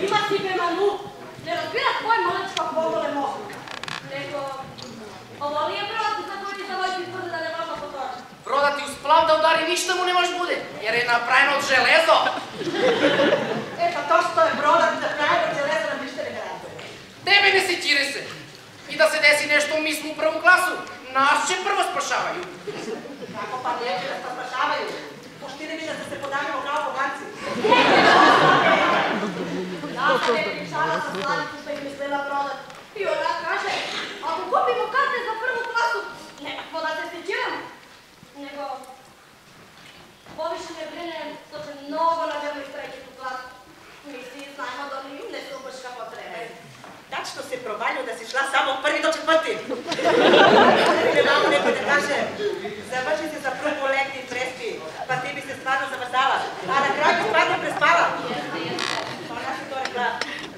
Ima si Bemanu, ne razbira tvoj malečka pogole mogu. Nego, ovo li je prodati za koji za vojci tvrde da ne možda potroši? Prodati u splav da udari ništa mu ne može bude, jer je napravljeno od železo. Pa to što je prodati napravljeno od železo nam ništa ne garantuje. Tebe ne sićire se. I da se desi nešto mi smo u prvu klasu, nas će prvo spašavaju. Kako pa neće da spašavaju? Poštine mi da se podavimo kao boganci. Naša ne pričala sa Slavicu što ih mislila prodat. I ona kaže, ako kupimo karte za prvu klasu, nekako da se sićiramo. Nego, poviše ne brine što će mnogo na vrlo istreći tu klasu. Mi svi znamo da oni ne su baš kako trebaju. Tačno se provalio da si šla samo od prvi do četvrti. Ne mamo neko da kaže, završi se za prvu lekti i prespi, pa ti bi se stvarno zamrzala, a na kraju bi stvarno prespala. Ona si to rekla,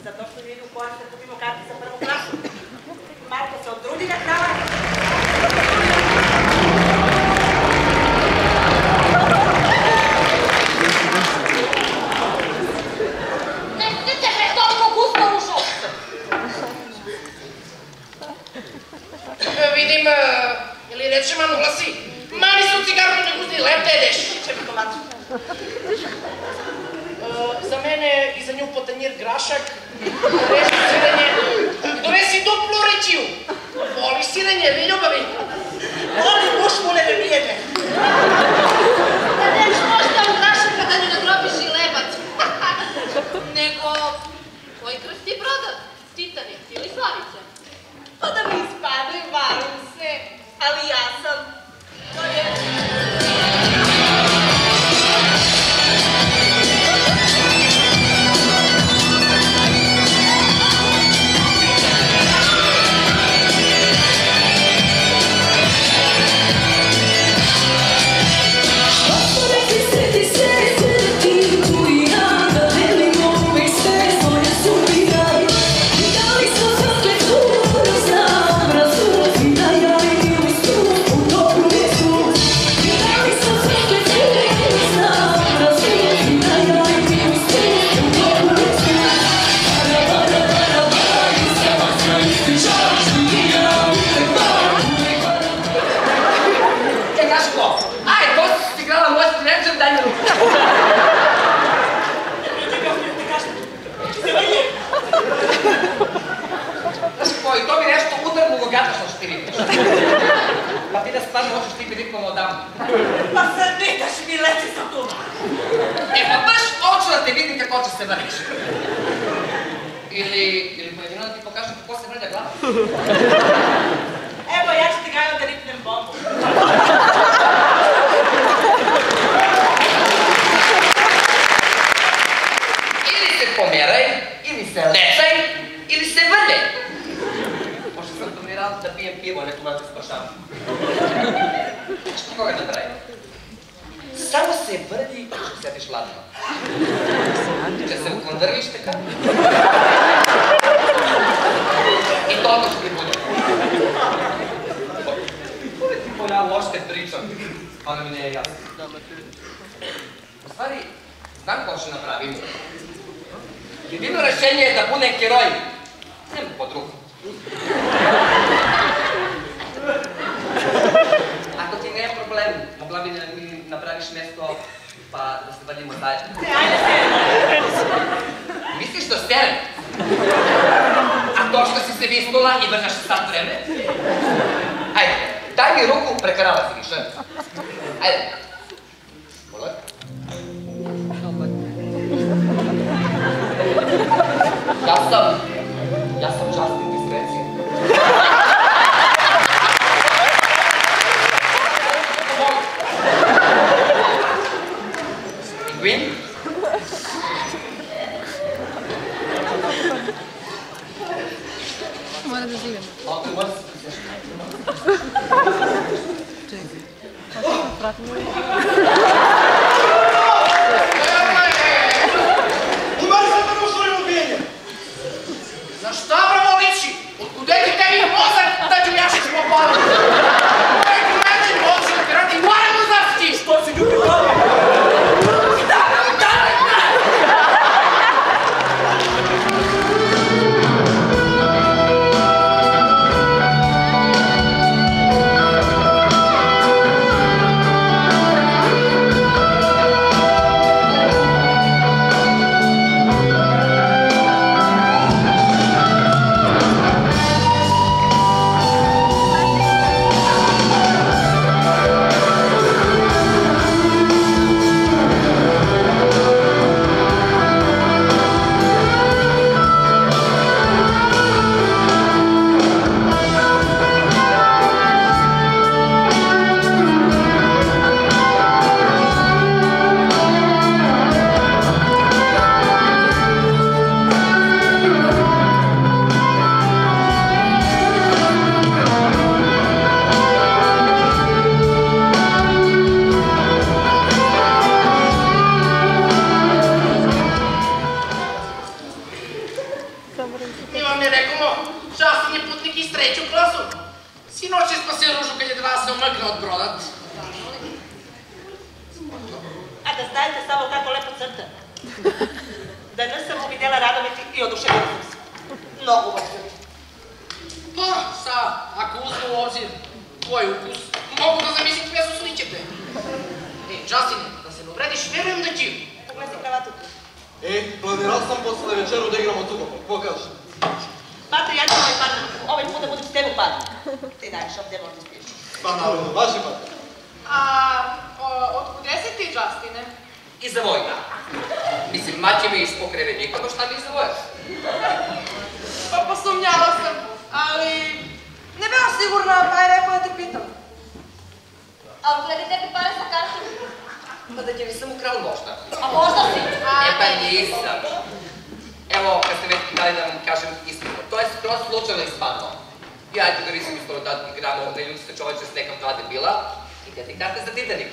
zato što mi idu u korist da kupimo karti za prvu klasu. Marko se odrudi na krava. Ne stiče me toliko gusto rušo! Vidim, ili reče Manu glasi, mani se u cigaru ne guzni, lep te jedeš. Će mi komatu. Za mene i za nju potanjir grašak, reši sirenje, donesi duplu ričiju. Voli sirenje, ne ljubavi. Voli mušmulene mijene. Da neš možda u grašak kada ne nadrobiš i lebac. Nego, koji krš ti prodat? Titanik ili Slavica? Pa da mi ispadaju, valim se, ali ja sam. To je... I to mi nešto udarno gatašno što ti vidiš. Pa ti da stvarno hoćeš ti bi ritmom odavno. Pa sad nekaš mi leti sa tuma. Pa baš hoću da te vidim kako hoćeš se vrliš. Ili pojedino da ti pokažem kako se vrlja glava. Evo, ja ću ti gajam da ripnem bombu. Ili se pomeraj, ili se lecaj, ili se vrljaj. Pošto sam dominirala da pijem pivo, neko malo te spašavam. Što koga da pravi? Samo se vrdi i što sediš ladno. Če se ukonvrviš teka. I to odmah što ti bude. Uvijek ti po ja lošte pričam, ali mi ne je jasno. U stvari, znam ko što napravimo. Jedino rešenje je da budem heroj. Nema po drugu. Ako ti nema problem, mogla bi da mi napraviš mesto pa da se vadimo zajedno. Ajde, Misliš da serem? A to što si se viskula i vrnaš sad vreme? Ajde, daj mi ruku, prekarava se više. Ajde. Polak. Ja sam častim diskrecije. Pingvin? Mora da živimo. Mora da se Čekaj. Pratimo je. Znajte samo kako lepo crta. Danas sam mu vidjela Radomiti i oduševila sam se. Mnogo bolje. Pa, sad, ako uzmu u obzir tvoj ukus, mogu da zamislim tvoje su sličete. Justine, da se ne obrediš, verujem da će. Pogledaj kravatu tu. Planirao sam posle večeru da igramo cugopol. Ko kaže? Mate, ja ću ovaj put da budem s tebom padom. Ti najviše ovdje možda spiješ. Pa naravno, vaši pa. A otkude si ti, Justine? Iza vojna. Mislim, maće mi iz pokrevenika, no šta mi iza vojna? Pa posumnjala sam, ali ne bila sigurna, pa je rekao da te pitam. A glede tebi pare sa kartom? Pa da će mi sam ukral možda. A možda si? E pa nisam. Evo, kad ste već pitali da vam kažem istinu, to je skroz slučajno ispadno. Ja ću da nisam iskoro da igramo na ljudstvene čoveče s nekam dva debila i da ti karte za Titanic.